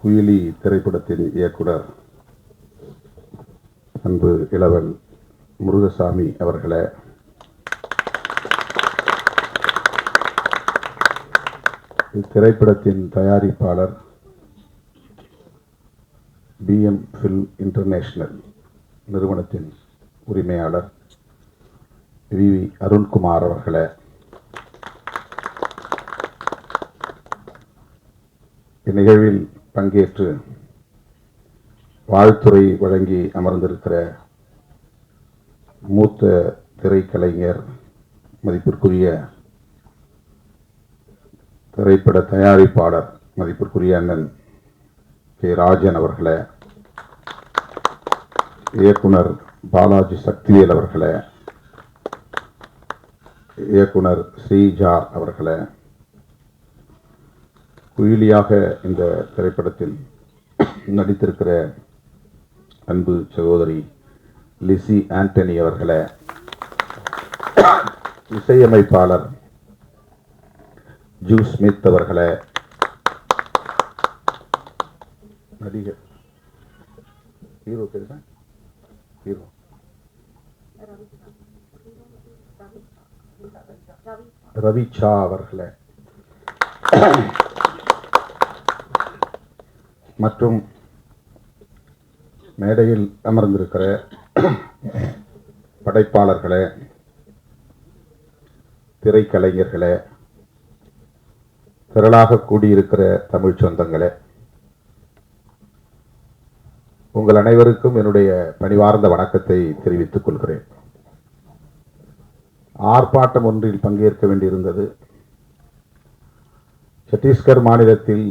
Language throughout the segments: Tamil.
குயிலி திரைப்படத்தின் இயக்குனர் அன்பு இளவல் முருகசாமி அவர்களே, இத்திரைப்படத்தின் தயாரிப்பாளர் BM ஃபில்ம் இன்டர்நேஷனல் நிறுவனத்தின் உரிமையாளர் VV அருண்குமார் அவர்களே, இந்நிகழ்வில் பங்கேற்று வாழ்த்துரை வழங்கி அமர்ந்திருக்கிற மூத்த திரைக்கலைஞர் மதிப்பிற்குரிய திரைப்பட தயாரிப்பாளர் மதிப்பிற்குரிய அண்ணன் K. ராஜன் அவர்களே, இயக்குனர் பாலாஜி சக்திவேல் அவர்களே, இயக்குனர் ஸ்ரீஜா அவர்களே, குயிலியாக இந்த திரைப்படத்தில் நடித்திருக்கிற அன்பு சகோதரி லிசி ஆண்டனி அவர்களே, இசையமைப்பாளர் ஜூ ஸ்மித் அவர்களே, நடிகர் ஹீரோ தெரியுமா, ஹீரோ ரவிச்சா அவர்களே, மற்றும் மேடையில் அமர்ந்திருக்கிற படைப்பாளர்களே, திரைக்கலைஞர்களே, திரளாக கூடியிருக்கிற தமிழ் சொந்தங்களே, உங்கள் அனைவருக்கும் என்னுடைய பணிவார்ந்த வணக்கத்தை தெரிவித்துக் கொள்கிறேன். ஆர்ப்பாட்டம் ஒன்றில் பங்கேற்க வேண்டியிருந்தது. சத்தீஸ்கர் மாநிலத்தில்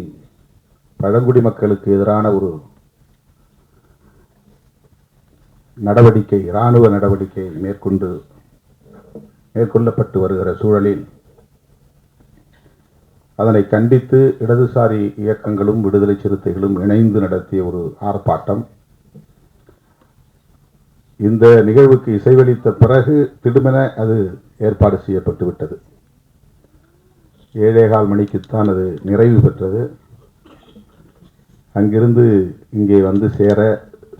பழங்குடி மக்களுக்கு எதிரான ஒரு நடவடிக்கை, இராணுவ நடவடிக்கை மேற்கொள்ளப்பட்டு வருகிற சூழலில் அதனை கண்டித்து இடதுசாரி இயக்கங்களும் விடுதலை சிறுத்தைகளும் இணைந்து நடத்திய ஒரு ஆர்ப்பாட்டம். இந்த நிகழ்வுக்கு இசைவளித்த பிறகு திடுமென அது ஏற்பாடு செய்யப்பட்டு விட்டது. 7:15 மணிக்குத்தான் அது நிறைவு பெற்றது. அங்கிருந்து இங்கே வந்து சேர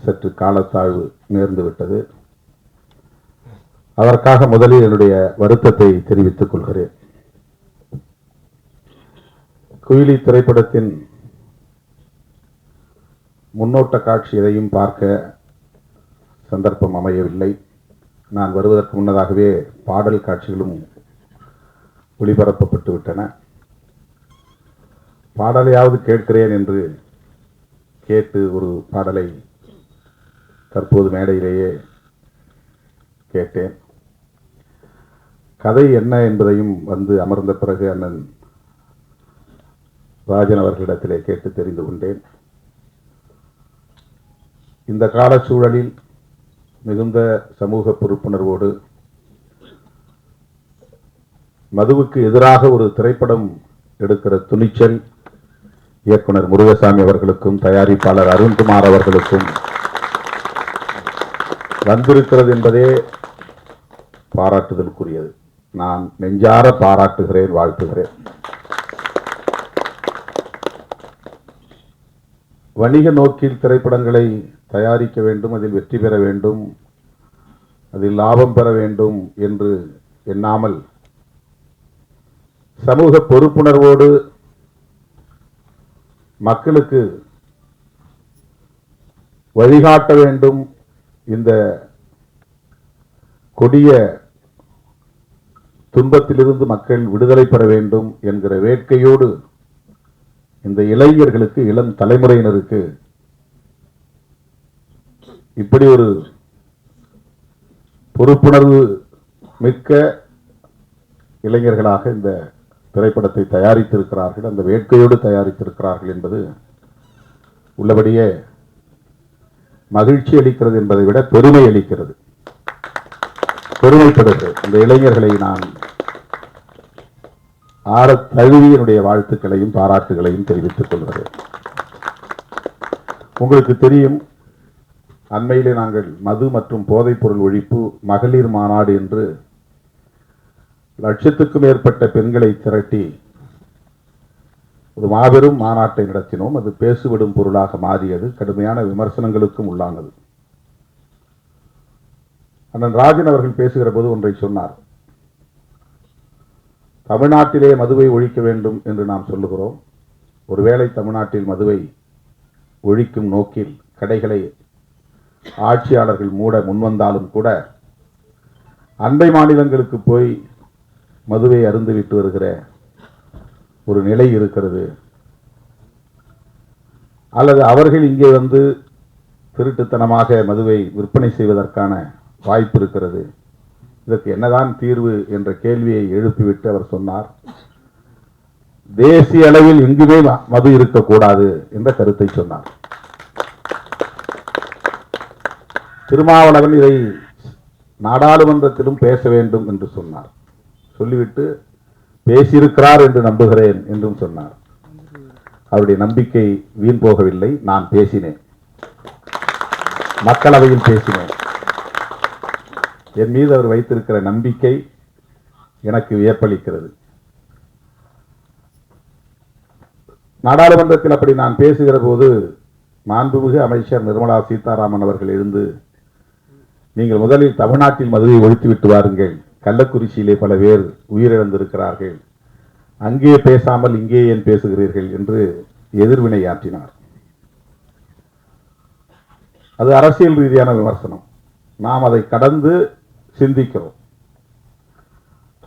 சற்று காலத்தாழ்வு நேர்ந்து விட்டது. அதற்காக முதலில் என்னுடைய வருத்தத்தை தெரிவித்துக் கொள்கிறேன். குயிலி திரைப்படத்தின் முன்னோட்ட காட்சி எதையும் பார்க்க சந்தர்ப்பம் அமையவில்லை. நான் வருவதற்கு முன்னதாகவே பாடல் காட்சிகளும் ஒளிபரப்பப்பட்டு விட்டன. பாடலையாவது கேட்கிறேன் என்று கேட்டு ஒரு பாடலை தற்போது மேடையிலேயே கேட்டேன். கதை என்ன என்பதையும் வந்து அமர்ந்த பிறகு அண்ணன் ராஜன் அவர்களிடத்திலே கேட்டு தெரிந்து கொண்டேன். இந்த கால சூழலில் மிகுந்த சமூக பொறுப்புணர்வோடு மதுவுக்கு எதிராக ஒரு திரைப்படம் எடுக்கிற துணிச்சல் இயக்குனர் முருகசாமி அவர்களுக்கும் தயாரிப்பாளர் அருண்குமார் அவர்களுக்கும் வந்திருக்கிறது என்பதே பாராட்டுதலுக்குரியது. நான் நெஞ்சார பாராட்டுகிறேன், வாழ்த்துகிறேன். வணிக நோக்கில் திரைப்படங்களை தயாரிக்க வேண்டும், அதில் வெற்றி பெற வேண்டும், அதில் லாபம் பெற வேண்டும் என்று எண்ணாமல் சமூக பொறுப்புணர்வோடு மக்களுக்கு வழிகாட்ட வேண்டும், இந்த கொடிய துன்பத்திலிருந்து மக்கள் விடுதலை பெற வேண்டும் என்கிற வேட்கையோடு இந்த இளைஞர்களுக்கு, இளம் தலைமுறையினருக்கு இப்படி ஒரு பொறுப்புணர்வு மிக்க இளைஞர்களாக இந்த திரைப்படத்தை தயாரித்திருக்கிறார்கள், அந்த வேட்கையோடு தயாரித்திருக்கிறார்கள் என்பது உள்ளபடியே மகிழ்ச்சி அளிக்கிறது என்பதை விட பெருமை அளிக்கிறது, பெருமைப்படுகிறது. இந்த இளைஞர்களை நான் ஆற தழுவி என்னுடைய வாழ்த்துக்களையும் பாராட்டுகளையும் தெரிவித்துக் கொள்கிறேன். உங்களுக்கு தெரியும், அண்மையிலே நாங்கள் மது மற்றும் போதைப்பொருள் ஒழிப்பு மகளிர் மாநாடு என்று லட்சத்துக்கும் மேற்பட்ட பெண்களை திரட்டி ஒரு மாபெரும் மாநாட்டை நடத்தினோம். அது பேசுவிடும் பொருளாக மாறியது, கடுமையான விமர்சனங்களுக்கும் உள்ளானது. அண்ணன் ராஜன் அவர்கள் பேசுகிற போது ஒன்றை சொன்னார். தமிழ்நாட்டிலே மதுவை ஒழிக்க வேண்டும் என்று நாம் சொல்லுகிறோம். ஒருவேளை தமிழ்நாட்டில் மதுவை ஒழிக்கும் நோக்கில் கடைகளை ஆட்சியாளர்கள் மூட முன்வந்தாலும் கூட அண்டை மாநிலங்களுக்கு போய் மதுவை அருந்துவிட்டு வருகிற ஒரு நிலை இருக்கிறது. அல்லது அவர்கள் இங்கே வந்து திருட்டுத்தனமாக மதுவை விற்பனை செய்வதற்கான வாய்ப்பு இருக்கிறது. இதற்கு என்னதான் தீர்வு என்ற கேள்வியை எழுப்பிவிட்டு அவர் சொன்னார், தேசிய அளவில் எங்குமே மது இருக்கக்கூடாது என்ற கருத்தை சொன்னார். திருமாவளவன் இதை நாடாளுமன்றத்திலும் பேச வேண்டும் என்று சொன்னார். சொல்லிவிட்டு பேசியிருக்கிறார் என்று நம்புகிறேன் என்றும் சொன்னார். அவருடைய நம்பிக்கை வீண் போகவில்லை. நான் பேசினேன், மக்களவையில் பேசினேன். என் மீது அவர் வைத்திருக்கிற நம்பிக்கை எனக்கு வியப்பளிக்கிறது. நாடாளுமன்றத்தில் அப்படி நான் பேசுகிற போது மாண்புமிகு அமைச்சர் நிர்மலா சீதாராமன் அவர்கள் எழுந்து, நீங்கள் முதலில் தமிழ்நாட்டில் மதுவை ஒழித்துவிட்டு வாருங்கள், கள்ளக்குறிச்சியிலே பல பேர் உயிரிழந்திருக்கிறார்கள், அங்கே பேசாமல் இங்கே ஏன் பேசுகிறீர்கள் என்று எதிர்வினையாற்றினார். அது அரசியல் ரீதியான விமர்சனம். நாம் அதை கடந்து சிந்திக்கிறோம்.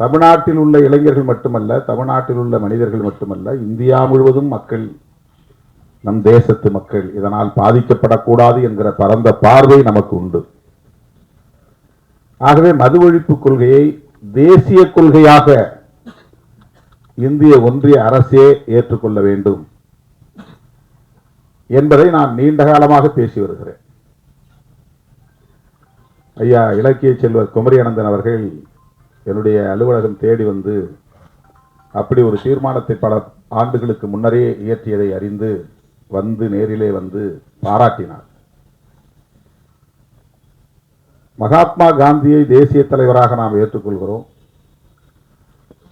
தமிழ்நாட்டில் உள்ள இளைஞர்கள் மட்டுமல்ல, தமிழ்நாட்டில் உள்ள மனிதர்கள் மட்டுமல்ல, இந்தியா முழுவதும் மக்கள், நம் தேசத்து மக்கள் இதனால் பாதிக்கப்படக்கூடாது என்கிற பரந்த பார்வை நமக்கு உண்டு. ஆகவே மது ஒழிப்பு கொள்கையை தேசிய கொள்கையாக இந்திய ஒன்றிய அரசே ஏற்றுக்கொள்ள வேண்டும் என்பதை நான் நீண்ட காலமாக பேசி வருகிறேன். ஐயா இலக்கிய செல்வர் குமரி அனந்தன் அவர்கள் என்னுடைய அலுவலகம் தேடி வந்து அப்படி ஒரு தீர்மானத்தை பல ஆண்டுகளுக்கு முன்னரே இயற்றியதை அறிந்து வந்து நேரிலே வந்து பாராட்டினார். மகாத்மா காந்தியை தேசிய தலைவராக நாம் ஏற்றுக்கொள்கிறோம்.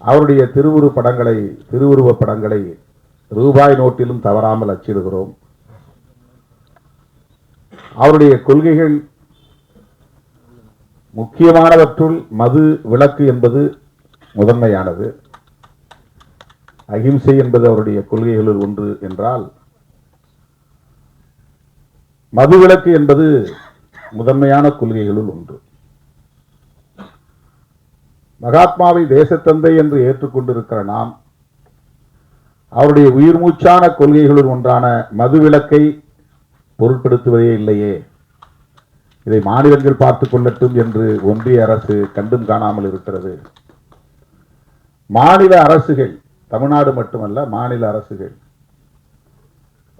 அவருடைய திருவுருவ படங்களை ரூபாய் நோட்டிலும் தவறாமல் அச்சிடுகிறோம். அவருடைய கொள்கைகள் முக்கியமானவற்றுள் மது விலக்கு என்பது முதன்மையானது. அகிம்சை என்பது அவருடைய கொள்கைகளில் ஒன்று என்றால், மது விலக்கு என்பது முதன்மையான கொள்கைகளுள் ஒன்று. மகாத்மாவை தேசத்தந்தை என்று ஏற்றுக்கொண்டிருக்கிற நாம் அவருடைய உயிர் மூச்சான கொள்கைகளுள் ஒன்றான மது விலக்கை பொருட்படுத்துவதே இல்லையே. இதை மாநிலங்கள் பார்த்துக் கொள்ளட்டும் என்று ஒன்றிய அரசு கண்டும் காணாமல் இருக்கிறது. மாநில அரசுகள், தமிழ்நாடு மட்டுமல்ல, மாநில அரசுகள்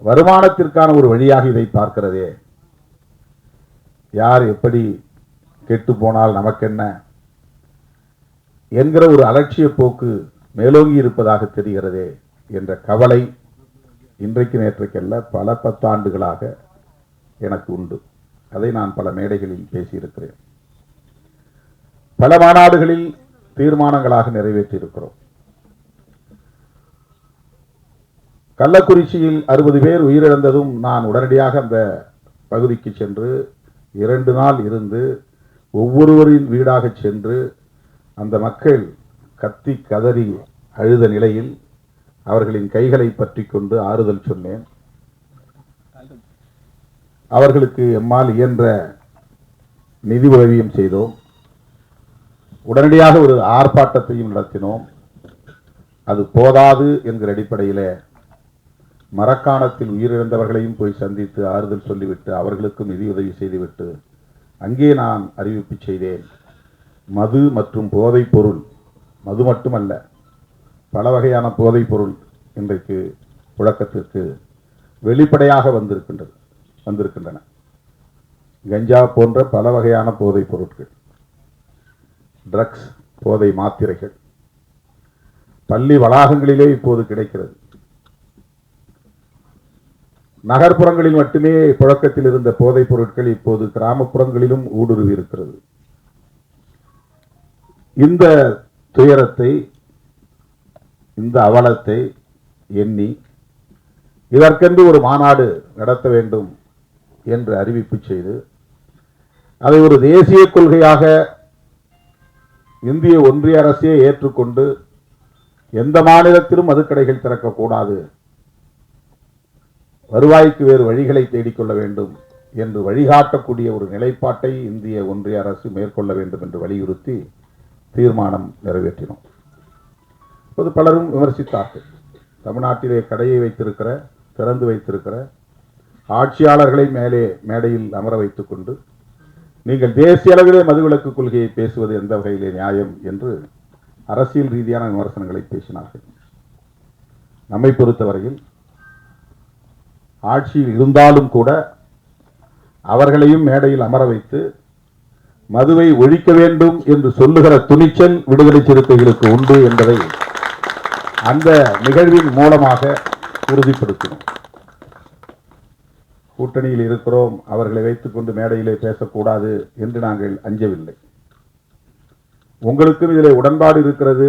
வருமானத்திற்கான ஒரு வழியாக இதை பார்க்கிறதே. யார் எப்படி கெட்டு போனால் நமக்கென்ன என்கிற ஒரு அலட்சிய போக்கு மேலோங்கி இருப்பதாக தெரிகிறதே என்ற கவலை இன்றைக்கு நேற்றைக்கல்ல, பல 10 ஆண்டுகளாக எனக்கு உண்டு. அதை நான் பல மேடைகளில் பேசியிருக்கிறேன். பல மாநாடுகளில் தீர்மானங்களாக நிறைவேற்றி இருக்கிறோம். கள்ளக்குறிச்சியில் 60 பேர் உயிரிழந்ததும் நான் உடனடியாக அந்த பகுதிக்கு சென்று 2 நாள் இருந்து ஒவ்வொருவரின் வீடாக சென்று அந்த மக்கள் கத்தி கதறி அழுத நிலையில் அவர்களின் கைகளை பற்றி கொண்டு ஆறுதல் சொன்னேன். அவர்களுக்கு எம்மால் இயன்ற நிதி உதவியும் செய்தோம். உடனடியாக ஒரு ஆர்ப்பாட்டத்தையும் நடத்தினோம். அது போதாது என்கிற அடிப்படையில் மரக்காணத்தில் உயிரிழந்தவர்களையும் போய் சந்தித்து ஆறுதல் சொல்லிவிட்டு அவர்களுக்கும் நிதி உதவி செய்துவிட்டு அங்கே நான் அறிவிப்பு செய்தேன். மது மற்றும் போதைப் பொருள், மது மட்டுமல்ல, பல வகையான போதைப் பொருள் இன்றைக்கு புழக்கத்திற்கு வெளிப்படையாக வந்திருக்கின்றன. கஞ்சா போன்ற பல வகையான போதைப் பொருட்கள், ட்ரக்ஸ், போதை மாத்திரைகள் பள்ளி வளாகங்களிலே இப்போது கிடைக்கிறது. நகர்ப்புறங்களில் மட்டுமே புழக்கத்தில் இருந்த போதைப் பொருட்கள் இப்போது கிராமப்புறங்களிலும் ஊடுருவி இருக்கிறது. இந்த துயரத்தை, இந்த அவலத்தை எண்ணி இதற்கென்று ஒரு மாநாடு நடத்த வேண்டும் என்று அறிவிப்பு செய்து அதை ஒரு தேசிய கொள்கையாக இந்திய ஒன்றிய அரசே ஏற்றுக்கொண்டு எந்த மாநிலத்திலும் மதுக்கடைகள் திறக்கக்கூடாது, வருவாய்க்கு வேறு வழிகளை தேடிக்கொள்ள வேண்டும் என்று வழிகாட்டக்கூடிய ஒரு நிலைப்பாட்டை இந்திய ஒன்றிய அரசு மேற்கொள்ள வேண்டும் என்று வலியுறுத்தி தீர்மானம் நிறைவேற்றினோம். இப்போது பலரும் விமர்சித்தார்கள். தமிழ்நாட்டிலே கடையை வைத்திருக்கிற, திறந்து வைத்திருக்கிற ஆட்சியாளர்களை மேடையில் அமர வைத்துக் கொண்டு நீங்கள் தேசிய அளவிலே மதுவிலக்கு கொள்கையை பேசுவது எந்த வகையிலே நியாயம் என்று அரசியல் ரீதியான விமர்சனங்களை பேசினார்கள். நம்மை பொறுத்தவரையில் ஆட்சியில் இருந்தாலும் கூட அவர்களையும் மேடையில் அமர வைத்து மதுவை ஒழிக்க வேண்டும் என்று சொல்லுகிற துணிச்சல் விடுதலை சிறுத்தைகளுக்கு உண்டு என்பதை அந்த நிகழ்வின் மூலமாக உறுதிப்படுத்தினோம். கூட்டணியில் இருக்கிறோம், அவர்களை வைத்துக் கொண்டு மேடையிலே பேசக்கூடாது என்று நாங்கள் அஞ்சவில்லை. உங்களுக்கும் இதில் உடன்பாடு இருக்கிறது,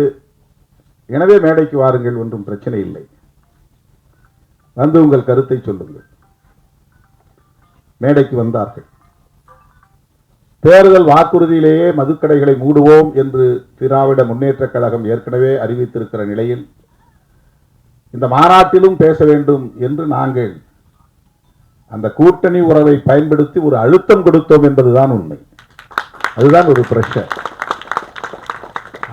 எனவே மேடைக்கு வாருங்கள், ஒன்றும் பிரச்சனை இல்லை, வந்து உங்கள் கருத்தை சொல்லுங்கள். மேடைக்கு வந்தார்கள். தேர்தல் வாக்குறுதியிலேயே மதுக்கடைகளை மூடுவோம் என்று திராவிட முன்னேற்றக் கழகம் ஏற்கனவே அறிவித்திருக்கிற நிலையில் இந்த மாநாட்டிலும் பேச வேண்டும் என்று நாங்கள் அந்த கூட்டணி உறவை பயன்படுத்தி ஒரு அழுத்தம் கொடுத்தோம் என்பதுதான் உண்மை. அதுதான் ஒரு பிரஷர்.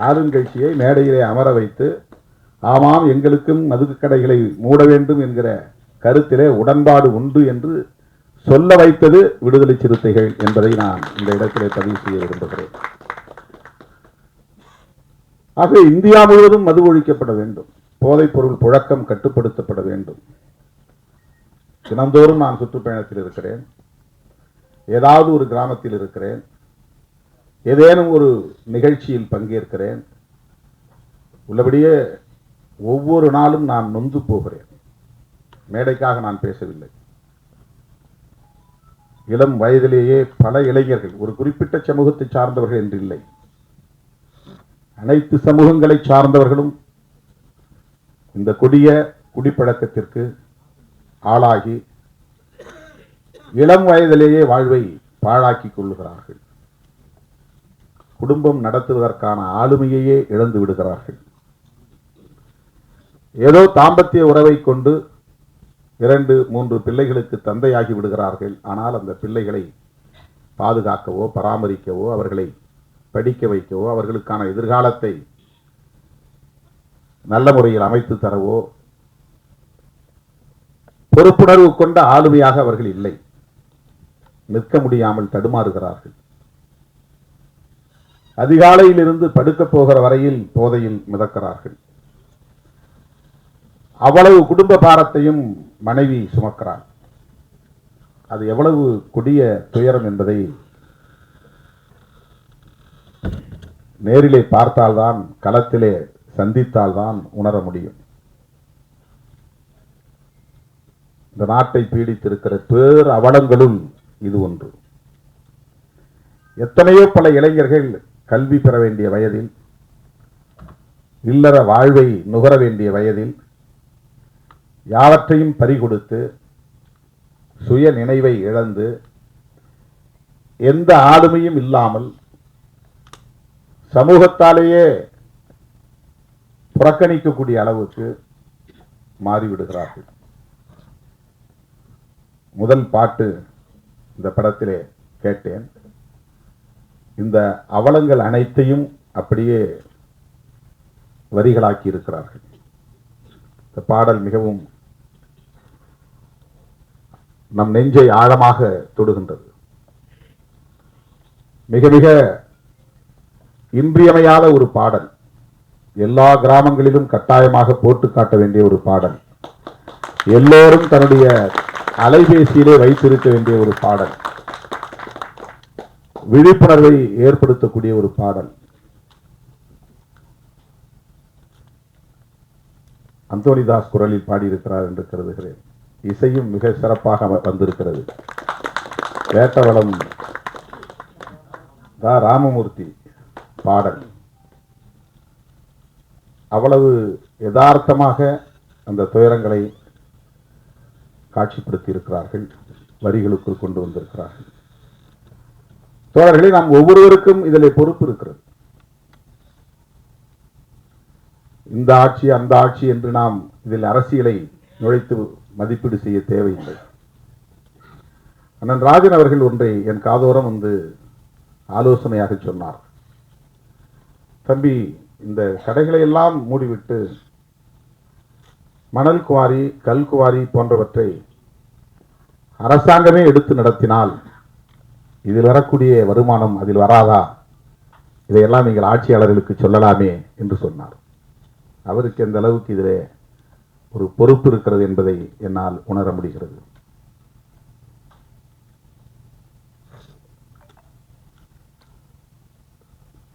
ஆளுங்கட்சியை மேடையிலே அமர வைத்து ஆமாம் எங்களுக்கும் மதுக்கடைகளை மூட வேண்டும் என்கிற கருத்திலே உடன்பாடு உண்டு என்று சொல்ல வைத்தது விடுதலை சிறுத்தைகள் என்பதை நான் இந்த இடத்திலே பதிவு செய்ய விரும்புகிறேன். ஆக இந்தியா முழுவதும் மது ஒழிக்கப்பட வேண்டும், போதைப் பொருள் புழக்கம் கட்டுப்படுத்தப்பட வேண்டும். தினந்தோறும் நான் சுற்றுப்பயணத்தில் இருக்கிறேன், ஏதாவது ஒரு கிராமத்தில் இருக்கிறேன், ஏதேனும் ஒரு நிகழ்ச்சியில் பங்கேற்கிறேன். உள்ளபடியே ஒவ்வொரு நாளும் நான் நொந்து போகிறேன். மேடைக்காக நான் பேசவில்லை. இளம் வயதிலேயே பல இளைஞர்கள், ஒரு குறிப்பிட்ட சமூகத்தை சார்ந்தவர்கள் என்று இல்லை, அனைத்து சமூகங்களை சார்ந்தவர்களும் இந்த கொடிய குடிப்பழக்கத்திற்கு ஆளாகி இளம் வயதிலேயே வாழ்வை பாழாக்கிக் கொள்ளுகிறார்கள். குடும்பம் நடத்துவதற்கான ஆளுமையையே இழந்து விடுகிறார்கள். ஏதோ தாம்பத்திய உறவை கொண்டு 2-3 பிள்ளைகளுக்கு தந்தையாகி விடுகிறார்கள். ஆனால் அந்த பிள்ளைகளை பாதுகாக்கவோ பராமரிக்கவோ அவர்களை படிக்க வைக்கவோ அவர்களுக்கான எதிர்காலத்தை நல்ல முறையில் அமைத்து தரவோ பொறுப்புணர்வு கொண்ட ஆளுமையாக அவர்கள் இல்லை. நிற்க முடியாமல் தடுமாறுகிறார்கள். அதிகாலையில் இருந்து படுக்க போகிற வரையில் போதையில் மிதக்கிறார்கள். அவ்வளவு குடும்ப பாரத்தையும் மனைவி சுமக்கிறார். அது எவ்வளவு கொடிய துயரம் என்பதை நேரிலே பார்த்தால்தான், களத்திலே சந்தித்தால்தான் உணர முடியும். இந்த நாட்டை பீடித்திருக்கிற பேர் அவலங்களுள் இது ஒன்று. எத்தனையோ பல இளைஞர்கள் கல்வி பெற வேண்டிய வயதில், இல்லற வாழ்வை நுகர வேண்டிய வயதில் யாவற்றையும் பறிகொடுத்து சுய நினைவை இழந்து எந்த ஆளுமையும் இல்லாமல் சமூகத்தாலேயே புறக்கணிக்கக்கூடிய அளவுக்கு மாறிவிடுகிறார்கள். முதல் பாட்டு இந்த படத்திலே கேட்டேன். இந்த அவலங்கள் அனைத்தையும் அப்படியே வரிகளாக்கி இருக்கிறார்கள். இந்த பாடல் மிகவும் நம் நெஞ்சை ஆழமாக தொடுகின்றது. மிக மிக இன்றியமையாத ஒரு பாடல். எல்லா கிராமங்களிலும் கட்டாயமாக போட்டு காட்ட வேண்டிய ஒரு பாடல். எல்லோரும் தன்னுடைய அலைபேசியிலே வைத்திருக்க வேண்டிய ஒரு பாடல். விழிப்புணர்வை ஏற்படுத்தக்கூடிய ஒரு பாடல். அந்தோனிதாஸ் குரலில் பாடியிருக்கிறார் என்று கருதுகிறேன். இசையும் மிக சிறப்பாக வந்திருக்கிறது. வேட்டவளம் ராமமூர்த்தி பாடல் அவ்வளவு யதார்த்தமாக அந்த துயரங்களை காட்சிப்படுத்தி இருக்கிறார்கள், வரிகளுக்குள் கொண்டு வந்திருக்கிறார்கள். தோழர்களே, நாம் ஒவ்வொருவருக்கும் இதில் பொறுப்பு இருக்கிறது. இந்த ஆட்சி அந்த ஆட்சி என்று நாம் இதில் அரசியலை நுழைத்து மதிப்பீடு செய்ய தேவையில்லை. அண்ணன் ராஜன் அவர்கள் ஒன்றை என் காதோரம் வந்து ஆலோசனையாக சொன்னார். தம்பி, இந்த கடைகளை எல்லாம் மூடிவிட்டு மணல் குவாரி, கல் குவாரி போன்றவற்றை அரசாங்கமே எடுத்து நடத்தினால் இதில் வரக்கூடிய வருமானம் அதில் வராதா? இதையெல்லாம் நீங்கள் ஆட்சியாளர்களுக்கு சொல்லலாமே என்று சொன்னார். அவருக்கு எந்த அளவுக்கு இதிலே ஒரு பொறுப்பு இருக்கிறது என்பதை என்னால் உணர முடிகிறது.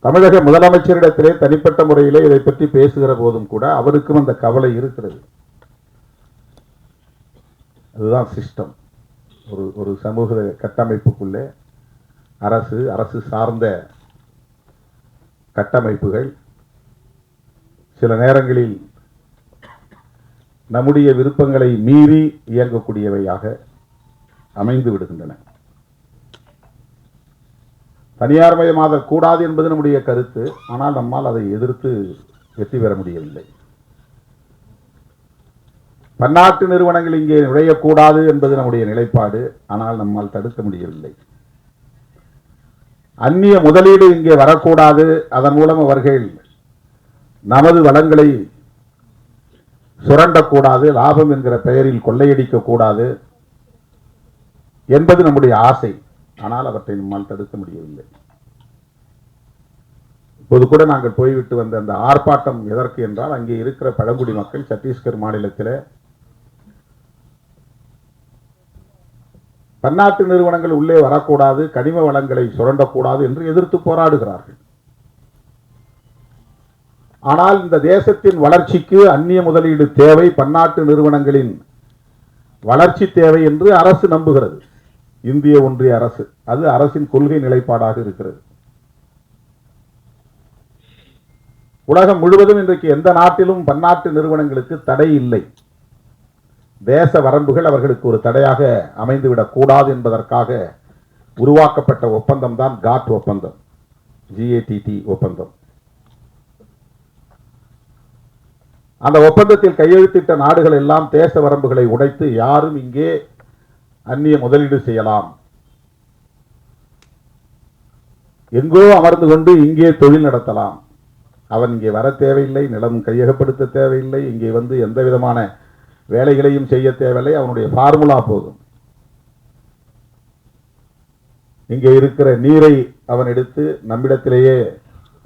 தமிழக முதலமைச்சரிடத்திலே தனிப்பட்ட முறையிலே இதை பற்றி பேசுகிற போதும் கூட அவருக்கும் அந்த கவலை இருக்கிறது. அதுதான் சிஸ்டம். ஒரு சமூக கட்டமைப்புக்குள்ளே அரசு சார்ந்த கட்டமைப்புகள் சில நேரங்களில் நம்முடைய விருப்பங்களை மீறி இயங்கக்கூடியவையாக அமைந்து விடுகின்றன. தனியார் மயமாதல் கூடாது என்பது நம்முடைய கருத்து. ஆனால் நம்மால் அதை எதிர்த்து வெற்றி பெற முடியவில்லை. பன்னாட்டு நிறுவனங்கள் இங்கே நுழையக்கூடாது என்பது நம்முடைய நிலைப்பாடு. ஆனால் நம்மால் தடுக்க முடியவில்லை. அந்நிய முதலீடு இங்கே வரக்கூடாது, அதன் மூலம் அவர்கள் நமது வளங்களை சுரண்டக்கூடாது, லாபம் என்கிற பெயரில் கொள்ளையடிக்க கூடாது என்பது நம்முடைய ஆசை. ஆனால் அவற்றை நம்மால் தடுக்க முடியவில்லை. இப்போது கூட நாங்கள் போய்விட்டு வந்த அந்த ஆர்ப்பாட்டம் எதற்கு என்றால், அங்கே இருக்கிற பழங்குடி மக்கள் சத்தீஸ்கர் மாநிலத்தில் பன்னாட்டு நிறுவனங்கள் உள்ளே வரக்கூடாது, கனிம வளங்களை சுரண்டக்கூடாது என்று எதிர்த்து போராடுகிறார்கள். ஆனால் இந்த தேசத்தின் வளர்ச்சிக்கு அந்நிய முதலீடு தேவை, பன்னாட்டு நிறுவனங்களின் வளர்ச்சி தேவை என்று அரசு நம்புகிறது. இந்திய ஒன்றிய அரசு, அது அரசின் கொள்கை நிலைப்பாடாக இருக்கிறது. உலகம் முழுவதும் இன்றைக்கு எந்த நாட்டிலும் பன்னாட்டு நிறுவனங்களுக்கு தடை இல்லை. தேச வரம்புகள் அவர்களுக்கு ஒரு தடையாக அமைந்துவிடக் கூடாது என்பதற்காக உருவாக்கப்பட்ட ஒப்பந்தம் தான் காட் ஒப்பந்தம், GATT ஒப்பந்தம். அந்த ஒப்பந்தத்தில் கையெழுத்திட்ட நாடுகள் எல்லாம் தேச வரம்புகளை உடைத்து யாரும் இங்கே அந்நிய முதலீடு செய்யலாம், எங்கோ அமர்ந்து கொண்டு இங்கே தொழில் நடத்தலாம், அவன் இங்கே வர தேவையில்லை, நிலம் கையகப்படுத்த தேவையில்லை, இங்கே வந்து எந்த விதமான வேலைகளையும் செய்ய தேவையில்லை, அவனுடைய ஃபார்முலா போதும். இங்கே இருக்கிற நீரை அவன் எடுத்து நம்மிடத்திலேயே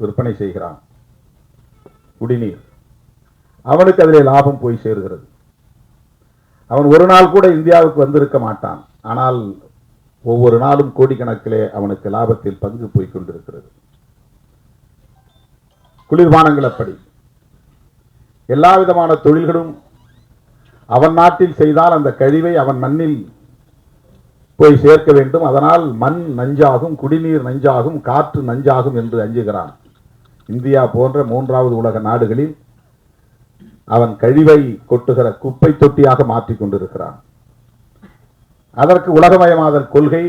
விற்பனை செய்கிறான், குடிநீர். அவனுக்கு அதிலே லாபம் போய் சேர்கிறது. அவன் ஒரு நாள் கூட இந்தியாவுக்கு வந்திருக்க மாட்டான். ஆனால் ஒவ்வொரு நாளும் கோடிக்கணக்கிலே அவனுக்கு லாபத்தில் பங்கு போய் கொண்டிருக்கிறது. குளிர்பானங்கள் அப்படி. எல்லா விதமான தொழில்களும் அவன் நாட்டில் செய்தால் அந்த கழிவை அவன் மண்ணில் போய் சேர்க்க வேண்டும். அதனால் மண் நஞ்சாகும், குடிநீர் நஞ்சாகும், காற்று நஞ்சாகும் என்று அஞ்சுகிறான். இந்தியா போன்ற மூன்றாவது உலக நாடுகளில் அவன் கழிவை கொட்டுகிற குப்பை தொட்டியாக மாற்றிக் கொண்டிருக்கிறான். அதற்கு உலகமயமாதல் கொள்கை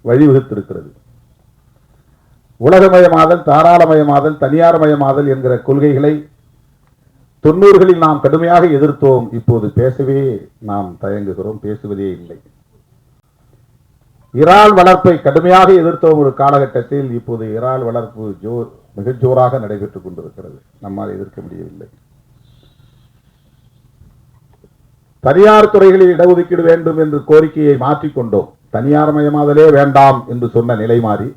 வழிவகுத்திருக்கிறது. உலகமயமாதல், தாராளமயமாதல், தனியார்மயமாதல் என்கிற கொள்கைகளை 90களில் நாம் கடுமையாக எதிர்த்தோம். இப்போது பேசவே நாம் தயங்குகிறோம், பேசுவதே இல்லை. இறால் வளர்ப்பை கடுமையாக எதிர்த்தோம் ஒரு காலகட்டத்தில். இப்போது இறால் வளர்ப்பு மிக ஜோராக நடைபெற்றுக் கொண்டிருக்கிறது. நம்மால் எதிர்க்க முடியவில்லை. தனியார் துறைகளில் இடஒதுக்கீடு வேண்டும் என்று கோரிக்கையை மாற்றிக்கொண்டோம். தனியார் மயமாதலே வேண்டாம் என்று சொன்ன நிலை மாறி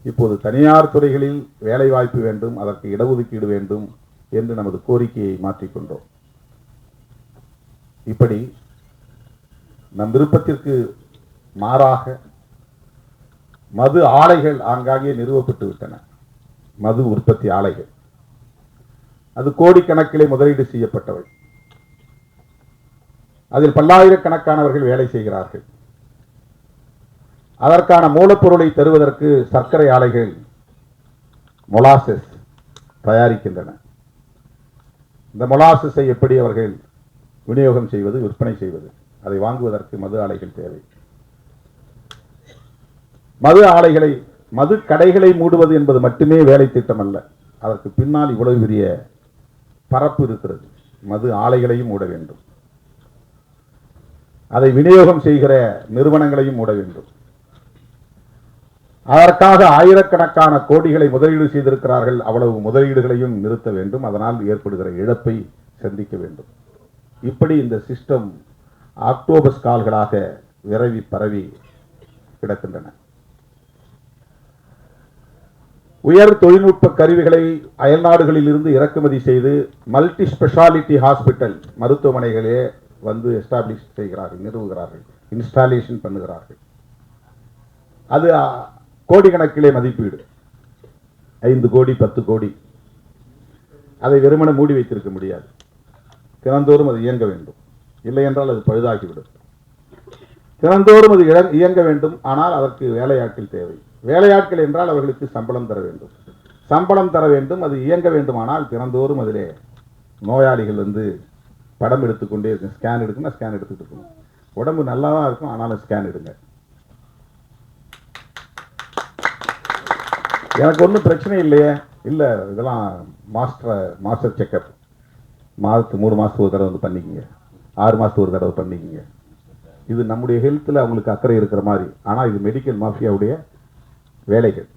இப்போது தனியார் துறைகளில் வேலை வாய்ப்பு வேண்டும், அதற்கு இடஒதுக்கீடு வேண்டும் என்று நமது கோரிக்கையை மாற்றிக்கொண்டோம். இப்படி நம் விருப்பத்திற்கு மாறாக மது ஆலைகள் ஆங்காங்கே நிறுவப்பட்டு விட்டன. மது உற்பத்தி ஆலைகள், அது கோடிக்கணக்கிலே முதலீடு செய்யப்பட்டவை. அதில் பல்லாயிரக்கணக்கானவர்கள் வேலை செய்கிறார்கள். அதற்கான மூலப்பொருளை தருவதற்கு சர்க்கரை ஆலைகள் மொலாசஸ் தயாரிக்கின்றன. இந்த மொலாசஸை எப்படி அவர்கள் விநியோகம் செய்வது, விற்பனை செய்வது? அதை வாங்குவதற்கு மது ஆலைகள் தேவை. மது கடைகளை மூடுவது என்பது மட்டுமே வேலை திட்டம் அல்ல. அதற்கு பின்னால் இவ்வளவு பெரிய பரப்பு இருக்கிறது. மது ஆலைகளையும் மூட வேண்டும், அதை விநியோகம் செய்கிற நிறுவனங்களையும் மூட வேண்டும். அதற்காக ஆயிரக்கணக்கான கோடிகளை முதலீடு செய்திருக்கிறார்கள். அவ்வளவு முதலீடுகளையும் நிறுத்த வேண்டும். அதனால் ஏற்படுகிற இழப்பை சந்திக்க வேண்டும். இப்படி இந்த சிஸ்டம் ஆக்டோபஸ் கால்களாக விரவி பரவி கிடக்கின்றன. உயர் தொழில்நுட்ப கருவிகளை அயல்நாடுகளில் இருந்து இறக்குமதி செய்து மல்டி ஸ்பெஷாலிட்டி ஹாஸ்பிட்டல் மருத்துவமனைகளே வந்து எஸ்டாப்ளிஷ் செய்கிறார்கள், நிறுவுகிறார்கள், இன்ஸ்டாலேஷன் பண்ணுகிறார்கள். அது கோடிக்கணக்கிலே மதிப்பீடு, 5 கோடி 10 கோடி. அதை வெறுமன மூடி வைத்திருக்க முடியாது. தினந்தோறும் அது இயங்க வேண்டும். இல்லை என்றால் அது பழுதாகிவிடும். தினந்தோறும் அது இயங்க வேண்டும். ஆனால் அதற்கு வேலையாட்கள் தேவை. வேலையாட்கள் என்றால் அவர்களுக்கு சம்பளம் தர வேண்டும். சம்பளம் தர வேண்டும். அது இயங்க வேண்டுமானால் தினந்தோறும் அதிலே நோயாளிகள் வந்து படம் எடுத்துக்கொண்டே இருக்கும். ஸ்கேன் எடுக்கணும், ஸ்கேன் எடுத்துட்டு இருக்கணும். உடம்பு நல்லா தான் இருக்கும், ஆனாலும் ஸ்கேன் எடுங்க. எனக்கு ஒன்றும் பிரச்சனை இல்லையே. இல்லை, இதெல்லாம் மாஸ்டர் செக்கப் மாதத்துக்கு 3 மாதத்துக்கு ஒரு தடவை வந்து பண்ணிக்கிங்க, 6 மாதத்துக்கு ஒரு தடவை பண்ணிக்கிங்க. இது நம்முடைய ஹெல்த்தில் அவங்களுக்கு அக்கறை இருக்கிற மாதிரி. ஆனால் இது மெடிக்கல் மாஃபியாவுடைய வேலைகள்,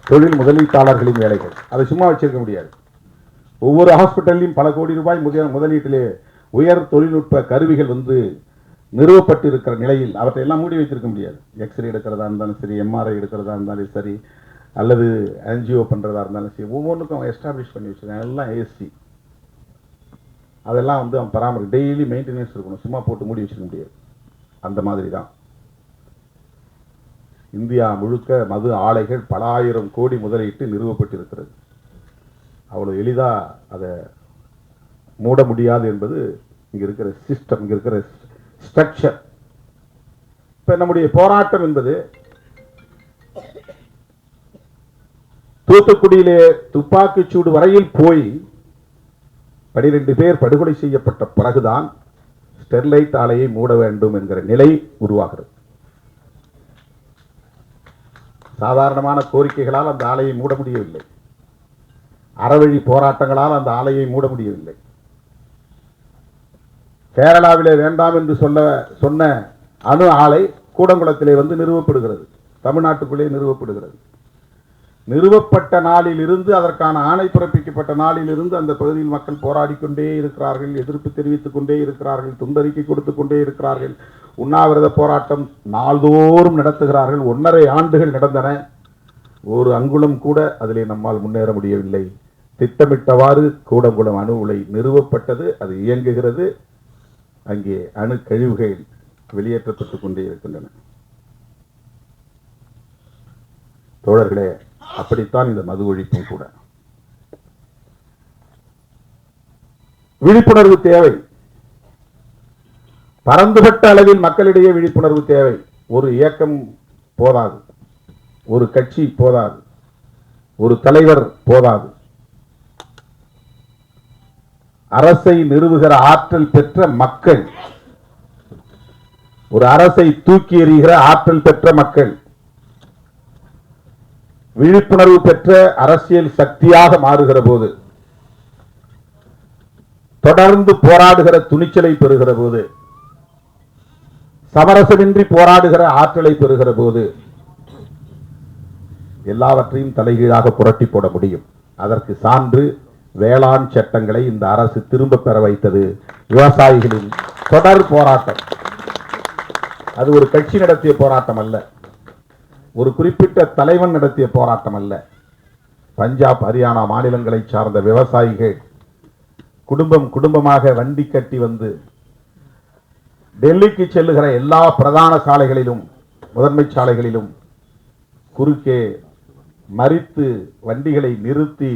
தொழில் முதலீட்டாளர்களின் வேலைகள். அதை சும்மா வச்சிருக்க முடியாது. ஒவ்வொரு ஹாஸ்பிட்டல்லையும் பல கோடி ரூபாய் முதலீட்டிலே உயர் தொழில்நுட்ப கருவிகள் வந்து நிறுவப்பட்டு இருக்கிற நிலையில் அவற்றை எல்லாம் மூடி வைத்திருக்க முடியாது. எக்ஸ்ரே எடுக்கிறதா இருந்தாலும் சரி, எம்ஆர்ஐ எடுக்கிறதா இருந்தாலும் சரி, அல்லது ஆன்ஜிஓ பண்ணுறதா இருந்தாலும் சரி, ஒவ்வொன்றுக்கும் அவன் எஸ்டாப்ளிஷ் பண்ணி வச்சுருக்காங்க. எல்லாம் ஏசி. அதெல்லாம் வந்து அவன் பராமரி, டெய்லி மெயின்டெனன்ஸ் இருக்கணும். சும்மா போட்டு மூடி வச்சுக்க முடியாது. அந்த மாதிரி தான் இந்தியா முழுக்க மது ஆலைகள் பல ஆயிரம் கோடி முதலீட்டு நிறுவப்பட்டிருக்கிறது. அவ்வளோ எளிதாக அதை மூட முடியாது என்பது இங்கே இருக்கிற சிஸ்டம், இங்கே இருக்கிற ஸ்ட்ரக்சர். இப்போ நம்முடைய போராட்டம் என்பது தூத்துக்குடியிலே துப்பாக்கிச்சூடு வரையில் போய் 12 பேர் படுகொலை செய்யப்பட்ட பிறகுதான் ஸ்டெர்லைட் ஆலையை மூட வேண்டும் என்கிற நிலை உருவாகிறது. சாதாரணமான கோரிக்கைகளால் அந்த ஆலையை மூட முடியவில்லை. அறவழி போராட்டங்களால் அந்த ஆலையை மூட முடியவில்லை. கேரளாவிலே வேண்டாம் என்று சொன்ன அணு ஆலை கூடங்குளத்திலே வந்து நிறுவப்படுகிறது. தமிழ்நாட்டுக்குள்ளே நிறுவப்படுகிறது. நிறுவப்பட்ட நாளில் இருந்து, அதற்கான ஆணை பிறப்பிக்கப்பட்ட நாளில் இருந்து அந்த பகுதியில் மக்கள் போராடி கொண்டே இருக்கிறார்கள், எதிர்ப்பு தெரிவித்துக் கொண்டே இருக்கிறார்கள், துண்டறிக்கை கொடுத்துக் கொண்டே இருக்கிறார்கள். உண்ணாவிரத போராட்டம் நாள்தோறும் நடத்துகிறார்கள். 1.5 ஆண்டுகள் நடந்தன. ஒரு அங்குலம் கூட அதிலே நம்மால் முன்னேற முடியவில்லை. திட்டமிட்டவாறு கூடங்குளம் அணு உலை நிறுவப்பட்டது, அது இயங்குகிறது. அங்கே அணு கழிவுகள் வெளியேற்றப்பட்டுக் கொண்டே இருக்கின்றன. தோழர்களே, அப்படித்தான் இந்த மது ஒழிப்பும் கூட. விழிப்புணர்வு தேவை. பரந்துபட்ட அளவில் மக்களிடையே விழிப்புணர்வு தேவை. ஒரு இயக்கம் போதாது, ஒரு கட்சி போதாது, ஒரு தலைவர் போதாது. அரசை நிறுவுகிற ஆற்றல் பெற்ற மக்கள், ஒரு அரசை தூக்கி எறிகிற ஆற்றல் பெற்ற மக்கள், விழிப்புணர்வு பெற்ற அரசியல் சக்தியாக மாறுகிற போது, தொடர்ந்து போராடுகிற துணிச்சலை பெறுகிற போது, சமரசமின்றி போராடுகிற ஆற்றலை பெறுகிற போது எல்லாவற்றையும் தலைகீழாக புரட்டி போட முடியும். அதற்கு சான்று வேளாண் சட்டங்களை இந்த அரசு திரும்ப பெற வைத்தது. விவசாயிகளின் தொடர் போராட்டம். அது ஒரு கட்சி நடத்திய போராட்டம் அல்ல, ஒரு குறிப்பிட்ட தலைவன் நடத்திய போராட்டம் அல்ல. பஞ்சாப், ஹரியானா மாநிலங்களை சார்ந்த விவசாயிகள் குடும்பமாக வண்டி கட்டி வந்து டெல்லிக்கு செல்லுகிற எல்லா பிரதான சாலைகளிலும், முதன்மை சாலைகளிலும் குறுக்கே மறித்து வண்டிகளை நிறுத்தி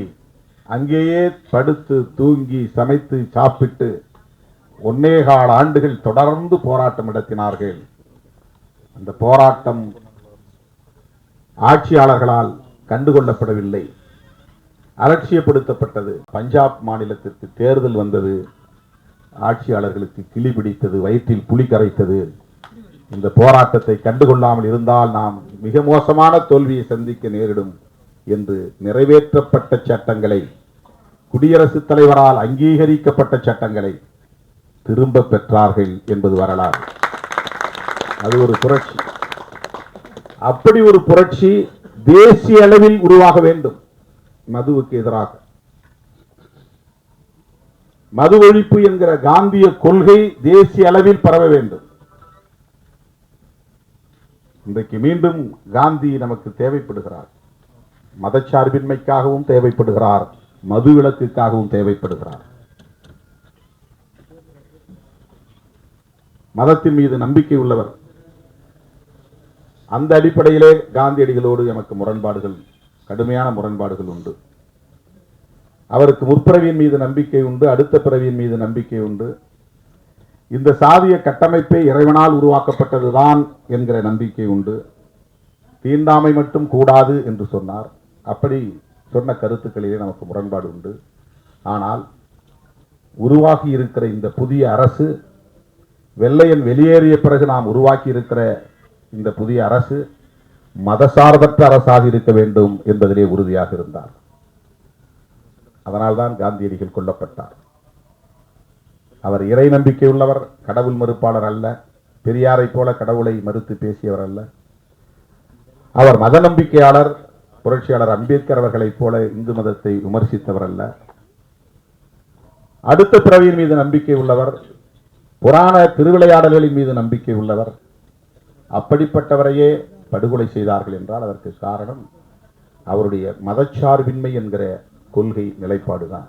அங்கேயே படுத்து தூங்கி சமைத்து சாப்பிட்டு 1.25 ஆண்டுகள் தொடர்ந்து போராட்டம் நடத்தினார்கள். அந்த போராட்டம் ஆட்சியாளர்களால் கண்டுகொள்ளப்படவில்லை, அலட்சியப்படுத்தப்பட்டது. பஞ்சாப் மாநிலத்திற்கு தேர்தல் வந்தது. ஆட்சியாளர்களுக்கு கிளி பிடித்தது, வயிற்றில் புலி கரைத்தது. இந்த போராட்டத்தை கண்டுகொள்ளாமல் இருந்தால் நாம் மிக மோசமான தோல்வியை சந்திக்க நேரிடும் என்று நிறைவேற்றப்பட்ட சட்டங்களை, குடியரசுத் தலைவரால் அங்கீகரிக்கப்பட்ட சட்டங்களை திரும்ப பெற்றார்கள் என்பது வரலாறு. அது ஒரு புரட்சி. அப்படி ஒரு புரட்சி தேசிய அளவில் உருவாக வேண்டும். மதுவுக்கு எதிராக மது ஒழிப்பு என்கிற காந்திய கொள்கை தேசிய அளவில் பரவ வேண்டும். இன்றைக்கு மீண்டும் காந்தி நமக்கு தேவைப்படுகிறார். மதச்சார்பின்மைக்காகவும் தேவைப்படுகிறார், மது விலக்குக்காகவும் தேவைப்படுகிறார். மதத்தின் மீது நம்பிக்கை உள்ளவர். அந்த அடிப்படையிலே காந்தியடிகளோடு எமக்கு முரண்பாடுகள், கடுமையான முரண்பாடுகள் உண்டு. அவருக்கு முற்பிறவியின் மீது நம்பிக்கை உண்டு, அடுத்த பிறவியின் மீது நம்பிக்கை உண்டு. இந்த சாதிய கட்டமைப்பே இறைவனால் உருவாக்கப்பட்டதுதான் என்கிற நம்பிக்கை உண்டு. தீண்டாமை மட்டும் கூடாது என்று சொன்னார். அப்படி சொன்ன கருத்துக்களிலே நமக்கு முரண்பாடு உண்டு. ஆனால் உருவாகி இருக்கிற இந்த புதிய அரசு, வெள்ளையன் வெளியேறிய பிறகு நாம் உருவாக்கி இருக்கிற இந்த புதிய அரசு மதசார்பற்ற அரசாக இருக்க வேண்டும் என்பதிலே உறுதியாக இருந்தார். அதனால்தான் காந்தியடிகள் கொல்லப்பட்டார். அவர் இறை நம்பிக்கை உள்ளவர், கடவுள் மறுப்பாளர் அல்ல. பெரியாரை போல கடவுளை மறுத்து பேசியவர் அல்ல. அவர் மத நம்பிக்கையாளர். புரட்சியாளர் அம்பேத்கர் அவர்களைப் போல இந்து மதத்தை விமர்சித்தவர் அல்ல. அடுத்த பிறவியின் மீது நம்பிக்கை உள்ளவர், புராண திருவிளையாடல்களின் மீது நம்பிக்கை உள்ளவர். அப்படிப்பட்டவரையே படுகொலை செய்தார்கள் என்றால் அதற்கு காரணம் அவருடைய மதச்சார்பின்மை என்கிற கொள்கை நிலைப்பாடுதான்.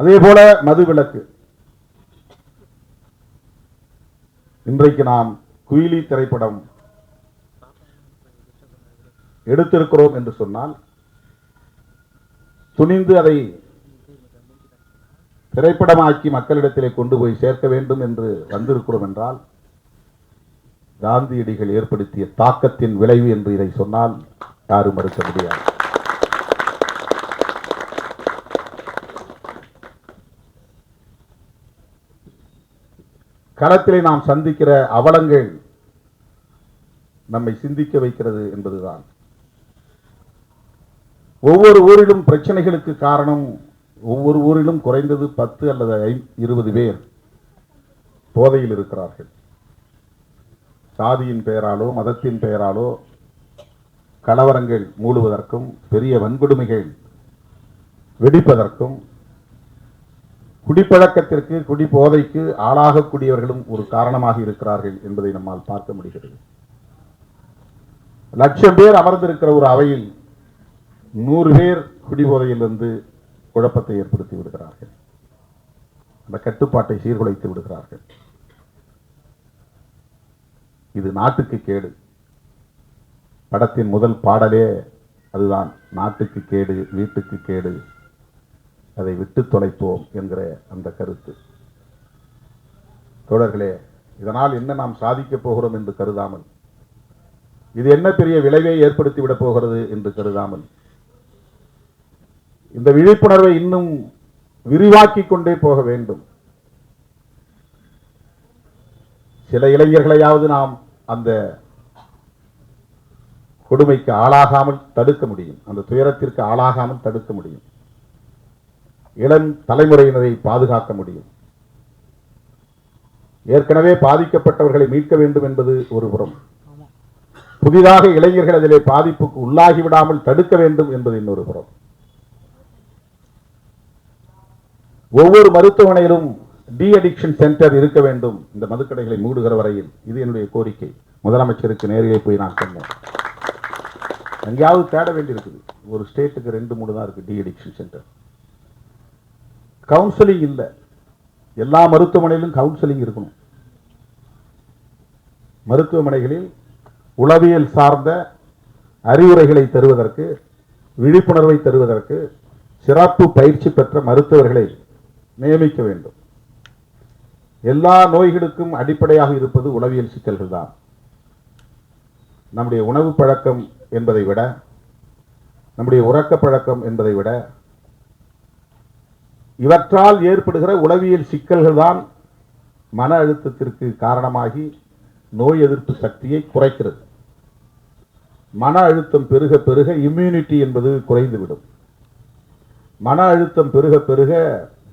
அதே போல மது விலக்கு. இன்றைக்கு நாம் குயிலி திரைப்படம் எடுத்திருக்கிறோம் என்று சொன்னால், துணிந்து அதை திரைப்படமாக்கி மக்களிடத்திலே கொண்டு போய் சேர்க்க வேண்டும் என்று வந்திருக்கிறோம் என்றால், காந்தியடிகள் ஏற்படுத்திய தாக்கத்தின் விளைவு என்று இதை சொன்னால் யாரும் மறுக்க முடியாது. களத்திலே நாம் சந்திக்கிற அவலங்கள் நம்மை சிந்திக்க வைக்கிறது என்பதுதான். ஒவ்வொரு ஊரிலும் பிரச்சனைகளுக்கு காரணம், ஒவ்வொரு ஊரிலும் குறைந்தது 10 அல்லது 20 பேர் போதையில் இருக்கிறார்கள். சாதியின் பெயராலோ மதத்தின் பெயராலோ கலவரங்கள் மூடுவதற்கும் பெரிய வன்கொடுமைகள் வெடிப்பதற்கும் குடிப்பழக்கத்திற்கு, குடி போதைக்கு ஆளாகக்கூடியவர்களும் ஒரு காரணமாக இருக்கிறார்கள் என்பதை நம்மால் பார்க்க முடிகிறது. 1,00,000 பேர் அமர்ந்திருக்கிற ஒரு அவையில் 100 பேர் குடிபோதையிலிருந்து குழப்பத்தை ஏற்படுத்தி விடுகிறார்கள். அந்த கட்டுப்பாட்டை சீர்குலைத்து விடுகிறார்கள். இது நாட்டுக்கு கேடு. படத்தின் முதல் பாடலே அதுதான், நாட்டுக்கு கேடு, வீட்டுக்கு கேடு, அதை விட்டு தொலைப்போம் என்கிற அந்த கருத்து. தோழர்களே, இதனால் என்ன நாம் சாதிக்கப் போகிறோம் என்று கருதாமல், இது என்ன பெரிய விளைவை ஏற்படுத்திவிடப் போகிறது என்று கருதாமல், இந்த விழிப்புணர்வை இன்னும் விரிவாக்கிக் கொண்டே போக வேண்டும். சில இளைஞர்களையாவது நாம் அந்த கொடுமைக்கு ஆளாகாமல் தடுக்க முடியும், அந்த துயரத்திற்கு ஆளாகாமல் தடுக்க முடியும். இளம் தலைமுறையினரை பாதுகாக்க முடியும். ஏற்கனவே பாதிக்கப்பட்டவர்களை மீட்க வேண்டும் என்பது ஒரு புறம், புதிதாக இளைஞர்கள் அதிலே பாதிப்புக்கு உள்ளாகிவிடாமல் தடுக்க வேண்டும் என்பது இன்னொரு புறம். ஒவ்வொரு மருத்துவமனையிலும் டி அடிக்ஷன் சென்டர் இருக்க வேண்டும் இந்த மதுக்கடைகளை மூடுகிற வரையில். இது என்னுடைய கோரிக்கை. முதலமைச்சருக்கு நேரிலே போய் நான் சொன்னேன். எங்கேயாவது தேட வேண்டியிருக்குது. ஒரு ஸ்டேட்டுக்கு 2-3 தான் இருக்கு டி அடிக்ஷன் சென்டர். கவுன்சிலிங் இல்லை. எல்லா மருத்துவமனையிலும் கவுன்சிலிங் இருக்கணும். மருத்துவமனைகளில் உளவியல் சார்ந்த அறிவுரைகளை தருவதற்கு, விழிப்புணர்வை தருவதற்கு சிறப்பு பயிற்சி பெற்ற மருத்துவர்களை நியமிக்க வேண்டும். எல்லா நோய்களுக்கும் அடிப்படையாக இருப்பது உளவியல் சிக்கல்கள் தான். நம்முடைய உணவு பழக்கம் என்பதை விட, நம்முடைய உறக்க பழக்கம் என்பதை விட, இவற்றால் ஏற்படுகிற உளவியல் சிக்கல்கள் தான் மன அழுத்தத்திற்கு காரணமாகி நோய் எதிர்ப்பு சக்தியை குறைக்கிறது. மன அழுத்தம் பெருக பெருக இம்யூனிட்டி என்பது குறைந்துவிடும். மன அழுத்தம் பெருக பெருக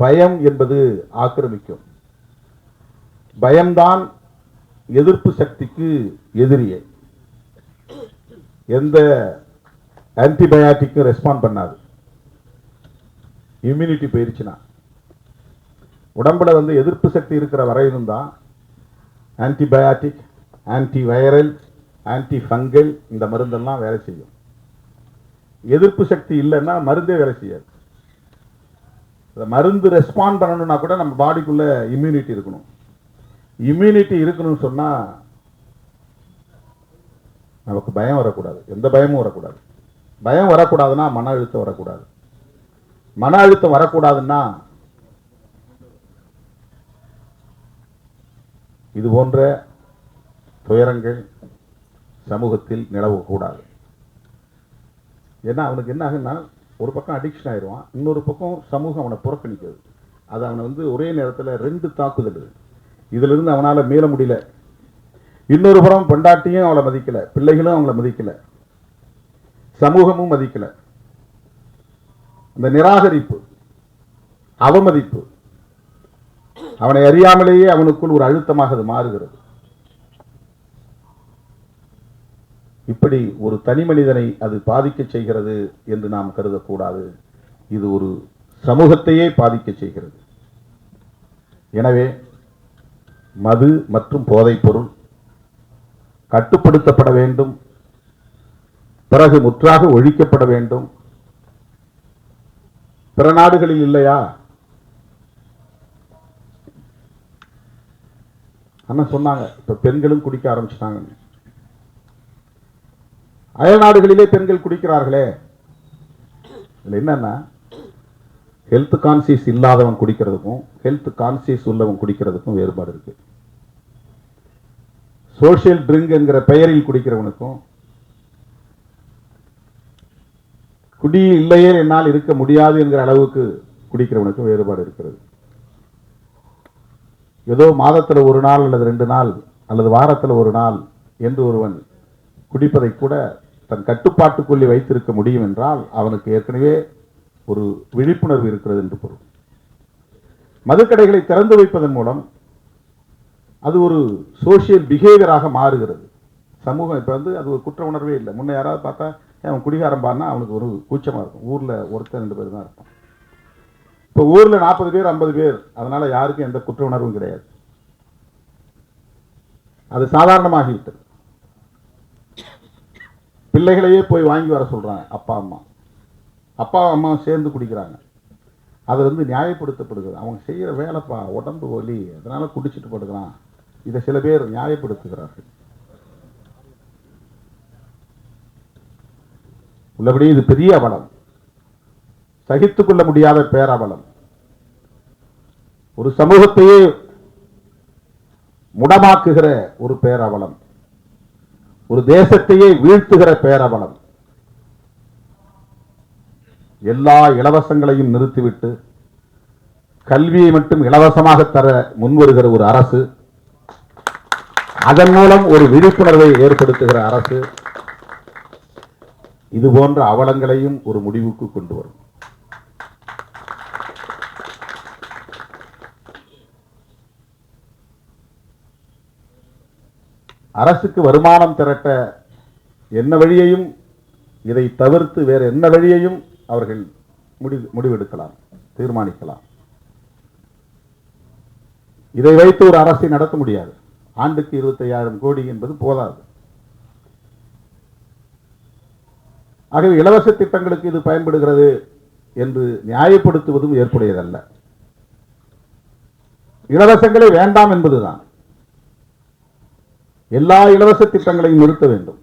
பயம் என்பது ஆக்கிரமிக்கும். பயம்தான் எதிர்ப்பு சக்திக்கு எதிரியே. எந்த ஆன்டிபயாட்டிக்கும் ரெஸ்பாண்ட் பண்ணாது. இம்யூனிட்டி போயிருச்சுன்னா உடம்புல எதிர்ப்பு சக்தி இருக்கிற வரையிலும் தான் antibiotic, anti viral, anti fungal இந்த மருந்தெல்லாம் வேலை செய்யும். எதிர்ப்பு சக்தி இல்லைன்னா மருந்தே வேலை செய்யாது. மருந்து ரெஸ்பாண்ட் பண்ணணும்னா கூட நம்ம பாடிக்குள்ள இம்யூனிட்டி இருக்கணும். இம்யூனிட்டி இருக்கணும்னு சொன்னா நமக்கு பயம் வரக்கூடாது, எந்த பயமும் வரக்கூடாது. பயம் வரக்கூடாதுன்னா மன அழுத்தம் வரக்கூடாது. மன அழுத்தம் வரக்கூடாதுன்னா இது போன்ற துயரங்கள் சமூகத்தில் நிலவக்கூடாது. ஏன்னா அவனுக்கு என்ன ஆகுன்னா, ஒரு பக்கம் அடிக்ஷன் ஆயிடுவான், இன்னொரு பக்கம் சமூகம் அவனை புறக்கணிக்கிறது. அது அவனை ஒரே நேரத்தில் 2 தாக்குதல். இதுல இருந்து அவனால மீள முடியல. இன்னொரு புறம் பொண்டாட்டியும் அவளை மதிக்கல, பிள்ளைகளும் அவங்கள மதிக்கல, சமூகமும் மதிக்கல. அந்த நிராகரிப்பு, அவமதிப்பு அவனை அறியாமலேயே அவனுக்குள் ஒரு அழுத்தமாக அது மாறுகிறது. இப்படி ஒரு தனி மனிதனை அது பாதிக்க செய்கிறது என்று நாம் கருதக்கூடாது. இது ஒரு சமூகத்தையே பாதிக்க செய்கிறது. எனவே மது மற்றும் போதைப் பொருள் கட்டுப்படுத்தப்பட வேண்டும், பிறகு முற்றாக ஒழிக்கப்பட வேண்டும். பிற நாடுகளில் இல்லையா? அண்ணா சொன்னாங்க, இப்ப பெண்களும் குடிக்க ஆரம்பிச்சிட்டாங்க. அயல் நாடுகளிலே பெண்கள் குடிக்கிறார்களே. இதுல என்னன்னா, ஹெல்த் கான்சியஸ் இல்லாதவன் குடிக்கிறதுக்கும் ஹெல்த் கான்சியஸ் உள்ளவன் குடிக்கிறதுக்கும் வேறுபாடு இருக்கு. சோசியல் ட்ரிங்க் என்கிற பெயரில் குடிக்கிறவனுக்கும், குடி இல்லையே என்னால் இருக்க முடியாது என்கிற அளவுக்கு குடிக்கிறவனுக்கும் வேறுபாடு இருக்கிறது. ஏதோ மாதத்தில் ஒரு நாள் அல்லது 2 நாள் அல்லது வாரத்தில் ஒரு நாள் என்று ஒருவன் குடிப்பதை கூட தன் கட்டுப்பாட்டுக்குள்ளே வைத்திருக்க முடியும் என்றால் அவனுக்கு ஏற்கனவே ஒரு விழிப்புணர்வு இருக்கிறது என்று பொருள். மதுக்கடைகளை திறந்து வைப்பதன் மூலம் அது ஒரு சோசியல் பிஹேவியராக மாறுகிறது. சமூகம் இப்ப அது ஒரு குற்ற உணர்வே இல்லை. முன்ன யாராவது பார்த்தா அவன் குடிகாரம் பாருன்னா அவனுக்கு ஒரு கூச்சமா இருக்கும். ஊர்ல ஒருத்தர் 2 பேர் தான் இருப்பான். இப்போ ஊர்ல 40 பேர் 50 பேர், அதனால யாருக்கும் எந்த குற்ற உணர்வும் கிடையாது. அது சாதாரணமாகிவிட்டது. பிள்ளைகளையே போய் வாங்கி வர சொல்றாங்க அப்பா அம்மா சேர்ந்து குடிக்கிறாங்க. அது நியாயப்படுத்தப்படுகிறது. அவங்க செய்யற வேலைப்பா, உடம்பு வலி, அதனால குடிச்சிட்டு படுக்கிறான். இதை சில பேர் நியாயப்படுத்துகிறார்கள். உள்ளபடி இது பெரிய அவலம், சகித்துக் கொள்ள முடியாத பேரவலம். ஒரு சமூகத்தையே முடமாக்குகிற ஒரு பேரவலம், ஒரு தேசத்தையே வீழ்த்துகிற பேரவலம். எல்லா இலவசங்களையும் நிறுத்திவிட்டு கல்வியை மட்டும் இலவசமாக தர முன்வருகிற ஒரு அரசு, அதன் மூலம் ஒரு விழிப்புணர்வை ஏற்படுத்துகிற அரசு, இது போன்ற அவலங்களையும் ஒரு முடிவுக்கு கொண்டு வரும். அரசுக்கு வருமானம் திரட்ட என்ன வழியையும், இதை தவிர்த்து வேறு என்ன வழியையும் அவர்கள் முடிவெடுக்கலாம், தீர்மானிக்கலாம். இதை வைத்து ஒரு அரசை நடத்த முடியாது. ஆண்டுக்கு 25,000 கோடி என்பது போதாது. ஆகவே இலவச திட்டங்களுக்கு இது பயன்படுகிறது என்று நியாயப்படுத்துவதும் ஏற்புடையதல்ல. இலவசங்களே வேண்டாம் என்பதுதான். எல்லா இலவச திட்டங்களையும் நிறுத்த வேண்டும்.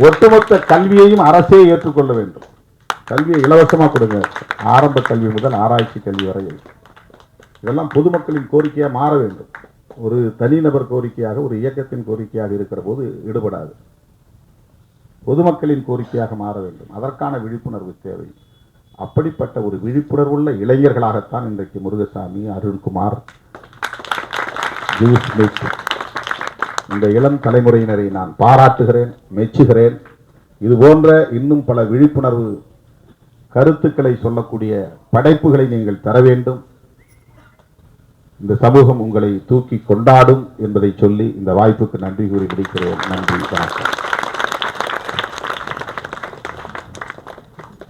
ஒட்டுமொத்த கல்வியையும் அரசே ஏற்றுக்கொள்ள வேண்டும். கல்வியை இலவசமா கொடுங்க, ஆரம்ப கல்வி முதல் ஆராய்ச்சி கல்வி வரை. இதெல்லாம் பொதுமக்களின் கோரிக்கையாக மாற வேண்டும். ஒரு தனிநபர் கோரிக்கையாக, ஒரு இயக்கத்தின் கோரிக்கையாக இருக்கிற போது ஈடுபடாது. பொதுமக்களின் கோரிக்கையாக மாற வேண்டும். அதற்கான விழிப்புணர்வு தேவை. அப்படிப்பட்ட ஒரு விழிப்புணர்வுள்ள இளைஞர்களாகத்தான் இன்றைக்கு முருகசாமி, அருண்குமார், ஜூஸ் மிக், இந்த இளம் தலைமுறையினரை நான் பாராட்டுகிறேன், மெச்சுகிறேன். இது போன்ற இன்னும் பல விழிப்புணர்வு கருத்துக்களை சொல்லக்கூடிய படைப்புகளை நீங்கள் தர வேண்டும். இந்த சமூகம் உங்களை தூக்கி கொண்டாடும் என்பதை சொல்லி இந்த வாய்ப்புக்கு நன்றி கூறி முடிக்கிறேன். நன்றி, வணக்கம்.